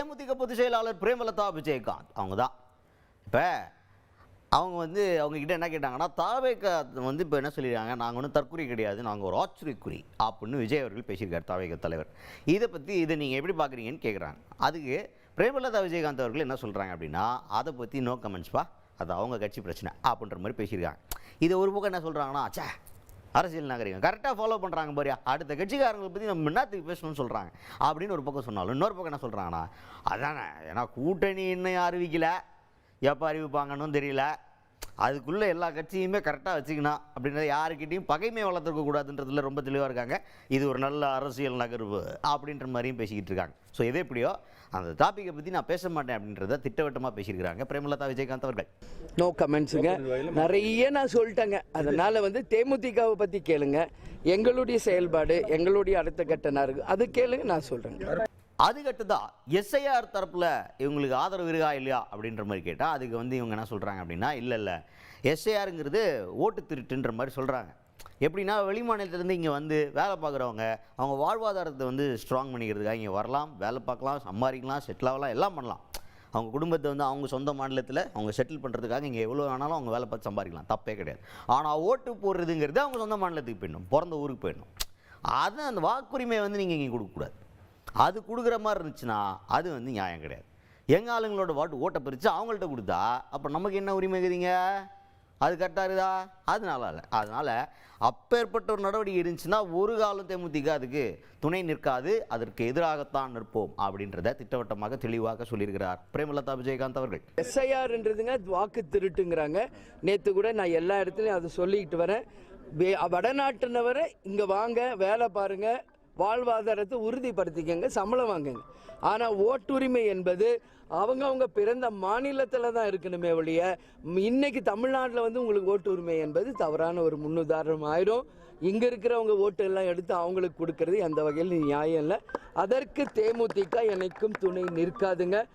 தேமுதிக பொதுச் செயலாளர் பிரேமலதா விஜயகாந்த் அவங்க தான். இப்போ அவங்க கிட்ட என்ன கேட்டாங்கன்னா, தாவேக வந்து இப்போ என்ன சொல்லிடுறாங்க, நாங்கள் ஒன்றும் தற்குறி கிடையாது, நாங்கள் ஒரு ஆச்சரியக்குறி அப்படின்னு விஜய் அவர்கள் பேசியிருக்கார், தாவேக தலைவர். இதை நீங்கள் எப்படி பார்க்குறீங்கன்னு கேட்குறாங்க. அதுக்கு பிரேமலதா விஜயகாந்த் அவர்கள் என்ன சொல்கிறாங்க அப்படின்னா, அதை பற்றி நோ கமெண்ட்ஸ்ப்பா, அது அவங்க கட்சி பிரச்சனை அப்படின்ற மாதிரி பேசியிருக்காங்க. இது ஒரு பக்கம் என்ன சொல்கிறாங்கன்னா, அச்சா அரசியல் நாகரிகம் கரெக்டாக ஃபாலோ பண்ணுறாங்க பாரியா, அடுத்த கட்சிக்காரங்களை பற்றி நம்ம என்னத்துக்கு பேசணும்னு சொல்கிறாங்க அப்படின்னு ஒரு பக்கம் சொன்னாலும், இன்னொரு பக்கம் என்ன சொல்கிறாங்கன்னா, அதானே ஏன்னா கூட்டணி இன்னும் அறிவிக்கலை, எப்போ அறிவிப்பாங்கன்னு தெரியல, அதுக்குள்ளே எல்லா கட்சியுமே கரெக்டாக வச்சுக்கணும் அப்படின்றத, யாருக்கிட்டையும் பகைமை வளர்த்துக்கக்கூடாதுன்றதுல ரொம்ப தெளிவாக இருக்காங்க. இது ஒரு நல்ல அரசியல் நகர்வு அப்படின்ற மாதிரியும் பேசிக்கிட்டு இருக்காங்க. ஸோ எது எப்படியோ அந்த டாப்பிக்கை பற்றி நான் பேச மாட்டேன் அப்படின்றத திட்டவட்டமாக பேசியிருக்கிறாங்க பிரேமலதா விஜயகாந்த் அவர்கள். நோ கமெண்ட்ஸுங்க, நிறைய நான் சொல்லிட்டேங்க. அதனால் தேமுதிகவை பற்றி கேளுங்க, எங்களுடைய செயல்பாடு, எங்களுடைய அடுத்த கட்ட நகர்வு அது கேளுங்க, நான் சொல்கிறேங்க. அதுக்கட்டு தான் எஸ்ஐஆர் தரப்பில் இவங்களுக்கு ஆதரவு இருக்கா இல்லையா அப்படின்ற மாதிரி கேட்டால், அதுக்கு இவங்க என்ன சொல்கிறாங்க அப்படின்னா, இல்லை எஸ்ஐஆருங்கிறது ஓட்டு திருட்டுன்ற மாதிரி சொல்கிறாங்க. எப்படின்னா, வெளி மாநிலத்திலேருந்து இங்கே வந்து வேலை பார்க்குறவங்க அவங்க வாழ்வாதாரத்தை ஸ்ட்ராங் பண்ணிக்கிறதுக்காக இங்கே வரலாம், வேலை பார்க்கலாம், சம்பாதிக்கலாம், செட்டில் ஆகலாம், எல்லாம் பண்ணலாம். அவங்க குடும்பத்தை அவங்க சொந்த மாநிலத்தில் அவங்க செட்டில் பண்ணுறதுக்காக இங்கே எவ்வளோ வேணாலும் அவங்க வேலை பார்த்து சம்பாதிக்கலாம், தப்பே கிடையாது. ஆனால் ஓட்டு போடுறதுங்கிறது அவங்க சொந்த மாநிலத்துக்கு போயிடணும், பிறந்த ஊருக்கு போயிடணும். அது அந்த வாக்குரிமை நீங்கள் இங்கே கொடுக்கக்கூடாது. அது கொடுக்குற மாதிரி இருந்துச்சுன்னா அது நியாயம் கிடையாது. எங்கள் ஆளுங்களோட ஓட்டை பிரித்து அவங்கள்ட்ட கொடுத்தா அப்போ நமக்கு என்ன உரிமை இருக்குதுங்க? அது கரெக்டாக இருக்குதா? அதனால் அப்பேற்பட்ட ஒரு நடவடிக்கை இருந்துச்சுன்னா ஒரு காலம் தேமுதிக அதுக்கு துணை நிற்காது, அதற்கு எதிராகத்தான் நிற்போம் அப்படின்றத திட்டவட்டமாக தெளிவாக சொல்லியிருக்கிறார் பிரேமலதா விஜயகாந்த் அவர்கள். எஸ்ஐஆர்ன்றதுங்க வாக்கு திருட்டுங்கிறாங்க. நேற்று கூட நான் எல்லா இடத்துலையும் அதை சொல்லிக்கிட்டு வரேன். வடநாட்டினவரை இங்கே வாங்க, வேலை பாருங்கள், வாழ்வாதாரத்தை உறுதிப்படுத்திக்கங்க, சம்பளம் வாங்குங்க. ஆனால் ஓட்டுரிமை என்பது அவங்க பிறந்த மாநிலத்தில் தான் இருக்கணுமே ஒழிய, இன்னைக்கு தமிழ்நாட்டில் உங்களுக்கு ஓட்டு உரிமை என்பது தவறான ஒரு முன்னுதாரணம் ஆயிடும். இங்கே இருக்கிறவங்க ஓட்டு எல்லாம் எடுத்து அவங்களுக்கு கொடுக்கறது எந்த வகையில் நியாயம் இல்லை. அதற்கு தேமுதிக என்னைக்கும் துணை நிற்காதுங்க.